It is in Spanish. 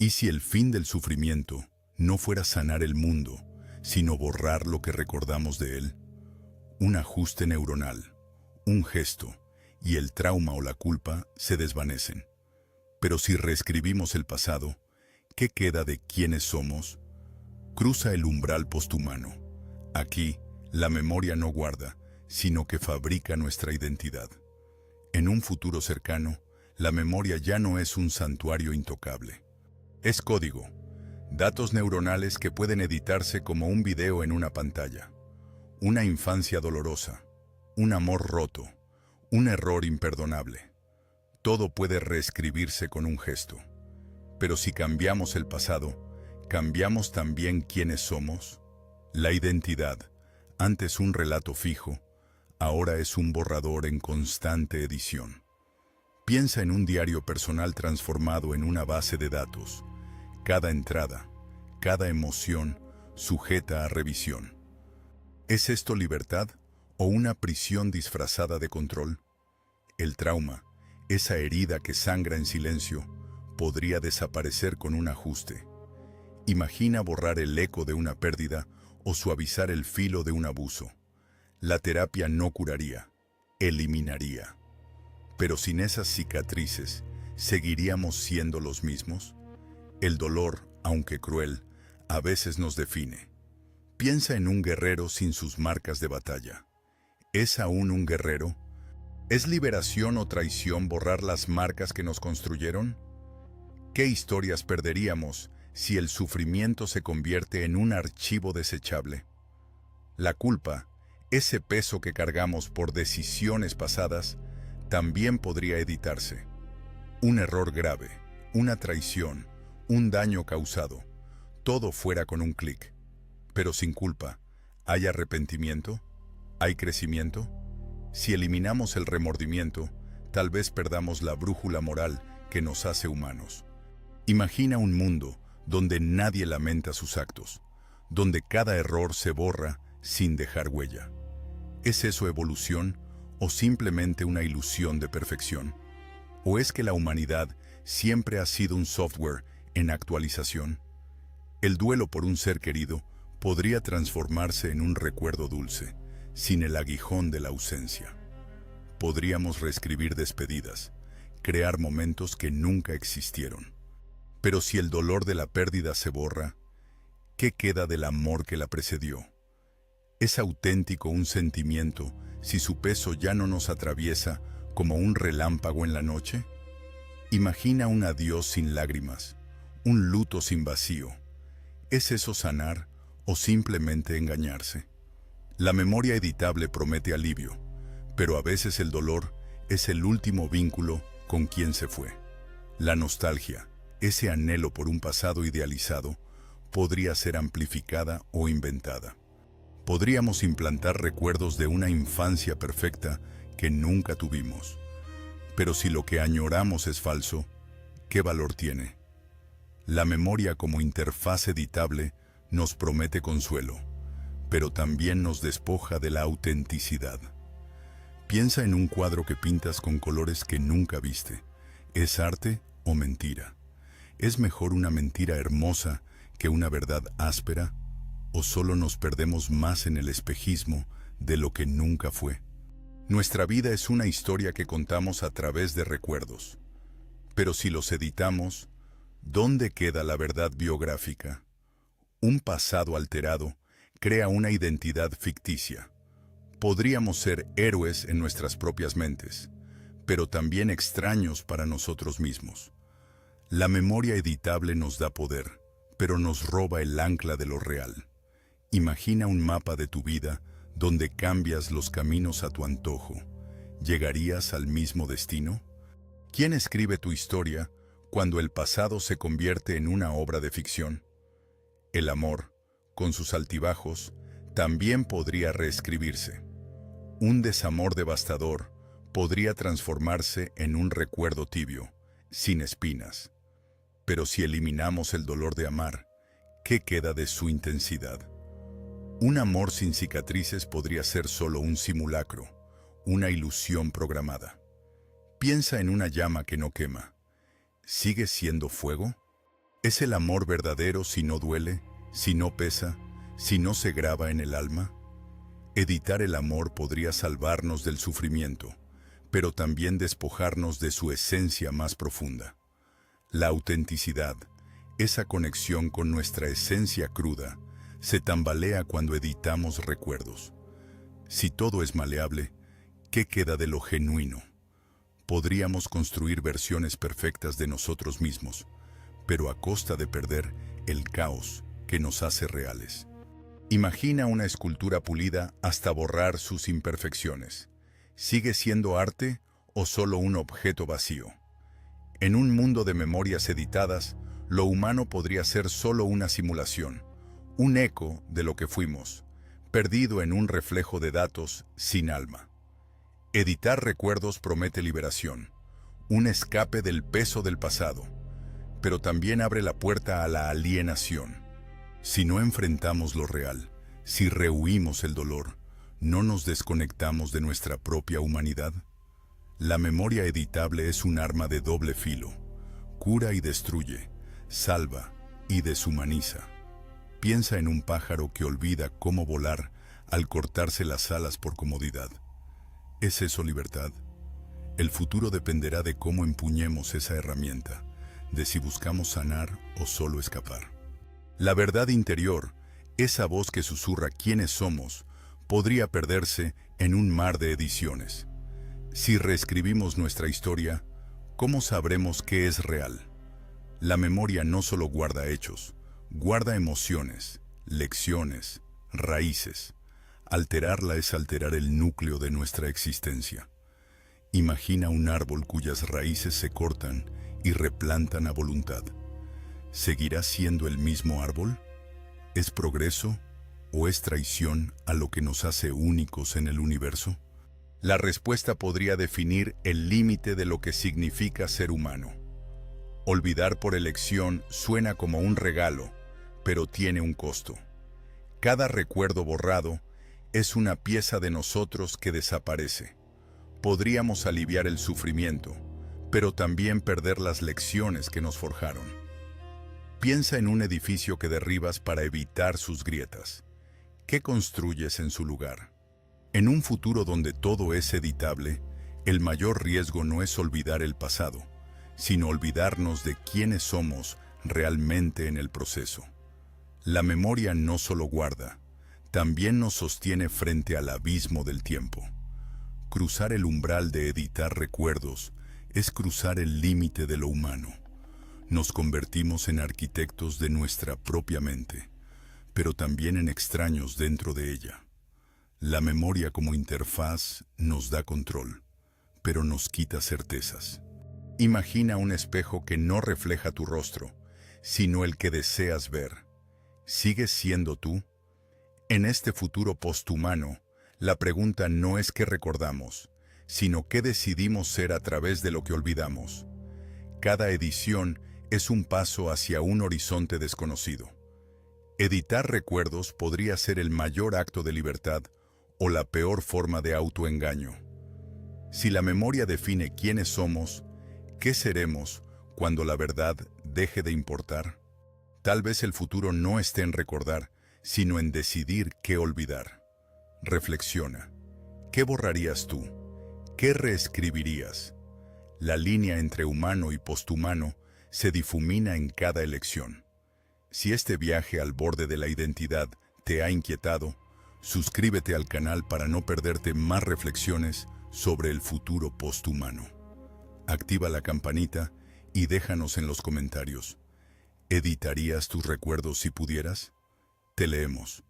¿Y si el fin del sufrimiento no fuera sanar el mundo, sino borrar lo que recordamos de él? Un ajuste neuronal, un gesto, y el trauma o la culpa se desvanecen. Pero si reescribimos el pasado, ¿qué queda de quiénes somos? Cruza el umbral posthumano. Aquí, la memoria no guarda, sino que fabrica nuestra identidad. En un futuro cercano, la memoria ya no es un santuario intocable. Es código, datos neuronales que pueden editarse como un video en una pantalla. Una infancia dolorosa, un amor roto, un error imperdonable. Todo puede reescribirse con un gesto. Pero si cambiamos el pasado, ¿cambiamos también quiénes somos? La identidad, antes un relato fijo, ahora es un borrador en constante edición. Piensa en un diario personal transformado en una base de datos. Cada entrada, cada emoción, sujeta a revisión. ¿Es esto libertad o una prisión disfrazada de control? El trauma, esa herida que sangra en silencio, podría desaparecer con un ajuste. Imagina borrar el eco de una pérdida o suavizar el filo de un abuso. La terapia no curaría, eliminaría. Pero sin esas cicatrices, ¿seguiríamos siendo los mismos? El dolor, aunque cruel, a veces nos define. Piensa en un guerrero sin sus marcas de batalla. ¿Es aún un guerrero? ¿Es liberación o traición borrar las marcas que nos construyeron? ¿Qué historias perderíamos si el sufrimiento se convierte en un archivo desechable? La culpa, ese peso que cargamos por decisiones pasadas, también podría editarse. Un error grave, una traición, un daño causado, todo fuera con un clic. Pero sin culpa, ¿hay arrepentimiento? ¿Hay crecimiento? Si eliminamos el remordimiento, tal vez perdamos la brújula moral que nos hace humanos. Imagina un mundo donde nadie lamenta sus actos, donde cada error se borra sin dejar huella. ¿Es eso evolución o simplemente una ilusión de perfección? ¿O es que la humanidad siempre ha sido un software en actualización? El duelo por un ser querido podría transformarse en un recuerdo dulce, sin el aguijón de la ausencia. Podríamos reescribir despedidas, crear momentos que nunca existieron. Pero si el dolor de la pérdida se borra, ¿qué queda del amor que la precedió? ¿Es auténtico un sentimiento si su peso ya no nos atraviesa como un relámpago en la noche? Imagina un adiós sin lágrimas, un luto sin vacío. ¿Es eso sanar o simplemente engañarse? La memoria editable promete alivio, pero a veces el dolor es el último vínculo con quien se fue. La nostalgia, ese anhelo por un pasado idealizado, podría ser amplificada o inventada. Podríamos implantar recuerdos de una infancia perfecta que nunca tuvimos. Pero si lo que añoramos es falso, ¿qué valor tiene? La memoria como interfaz editable nos promete consuelo, pero también nos despoja de la autenticidad. Piensa en un cuadro que pintas con colores que nunca viste. ¿Es arte o mentira? ¿Es mejor una mentira hermosa que una verdad áspera? ¿O solo nos perdemos más en el espejismo de lo que nunca fue? Nuestra vida es una historia que contamos a través de recuerdos. Pero si los editamos, ¿dónde queda la verdad biográfica? Un pasado alterado crea una identidad ficticia. Podríamos ser héroes en nuestras propias mentes, pero también extraños para nosotros mismos. La memoria editable nos da poder, pero nos roba el ancla de lo real. Imagina un mapa de tu vida donde cambias los caminos a tu antojo. ¿Llegarías al mismo destino? ¿Quién escribe tu historia cuando el pasado se convierte en una obra de ficción? El amor, con sus altibajos, también podría reescribirse. Un desamor devastador podría transformarse en un recuerdo tibio, sin espinas. Pero si eliminamos el dolor de amar, ¿qué queda de su intensidad? Un amor sin cicatrices podría ser solo un simulacro, una ilusión programada. Piensa en una llama que no quema. ¿Sigue siendo fuego? ¿Es el amor verdadero si no duele, si no pesa, si no se graba en el alma? Editar el amor podría salvarnos del sufrimiento, pero también despojarnos de su esencia más profunda. La autenticidad, esa conexión con nuestra esencia cruda, se tambalea cuando editamos recuerdos. Si todo es maleable, ¿qué queda de lo genuino? Podríamos construir versiones perfectas de nosotros mismos, pero a costa de perder el caos que nos hace reales. Imagina una escultura pulida hasta borrar sus imperfecciones. ¿Sigue siendo arte o solo un objeto vacío? En un mundo de memorias editadas, lo humano podría ser solo una simulación, un eco de lo que fuimos, perdido en un reflejo de datos sin alma. Editar recuerdos promete liberación, un escape del peso del pasado, pero también abre la puerta a la alienación. Si no enfrentamos lo real, si rehuimos el dolor, ¿no nos desconectamos de nuestra propia humanidad? La memoria editable es un arma de doble filo. Cura y destruye, salva y deshumaniza. Piensa en un pájaro que olvida cómo volar al cortarse las alas por comodidad. ¿Es eso libertad? El futuro dependerá de cómo empuñemos esa herramienta, de si buscamos sanar o solo escapar. La verdad interior, esa voz que susurra quiénes somos, podría perderse en un mar de ediciones. Si reescribimos nuestra historia, ¿cómo sabremos qué es real? La memoria no solo guarda hechos, guarda emociones, lecciones, raíces. Alterarla es alterar el núcleo de nuestra existencia. Imagina un árbol cuyas raíces se cortan y replantan a voluntad. ¿Seguirá siendo el mismo árbol? ¿Es progreso o es traición a lo que nos hace únicos en el universo? La respuesta podría definir el límite de lo que significa ser humano. Olvidar por elección suena como un regalo, pero tiene un costo. Cada recuerdo borrado es una pieza de nosotros que desaparece. Podríamos aliviar el sufrimiento, pero también perder las lecciones que nos forjaron. Piensa en un edificio que derribas para evitar sus grietas. ¿Qué construyes en su lugar? En un futuro donde todo es editable, el mayor riesgo no es olvidar el pasado, sino olvidarnos de quiénes somos realmente en el proceso. La memoria no solo guarda, también nos sostiene frente al abismo del tiempo. Cruzar el umbral de editar recuerdos es cruzar el límite de lo humano. Nos convertimos en arquitectos de nuestra propia mente, pero también en extraños dentro de ella. La memoria como interfaz nos da control, pero nos quita certezas. Imagina un espejo que no refleja tu rostro, sino el que deseas ver. ¿Sigues siendo tú? En este futuro posthumano, la pregunta no es qué recordamos, sino qué decidimos ser a través de lo que olvidamos. Cada edición es un paso hacia un horizonte desconocido. Editar recuerdos podría ser el mayor acto de libertad o la peor forma de autoengaño. Si la memoria define quiénes somos, ¿qué seremos cuando la verdad deje de importar? Tal vez el futuro no esté en recordar, sino en decidir qué olvidar. Reflexiona. ¿Qué borrarías tú? ¿Qué reescribirías? La línea entre humano y posthumano se difumina en cada elección. Si este viaje al borde de la identidad te ha inquietado, suscríbete al canal para no perderte más reflexiones sobre el futuro posthumano. Activa la campanita y déjanos en los comentarios. ¿Editarías tus recuerdos si pudieras? Te leemos.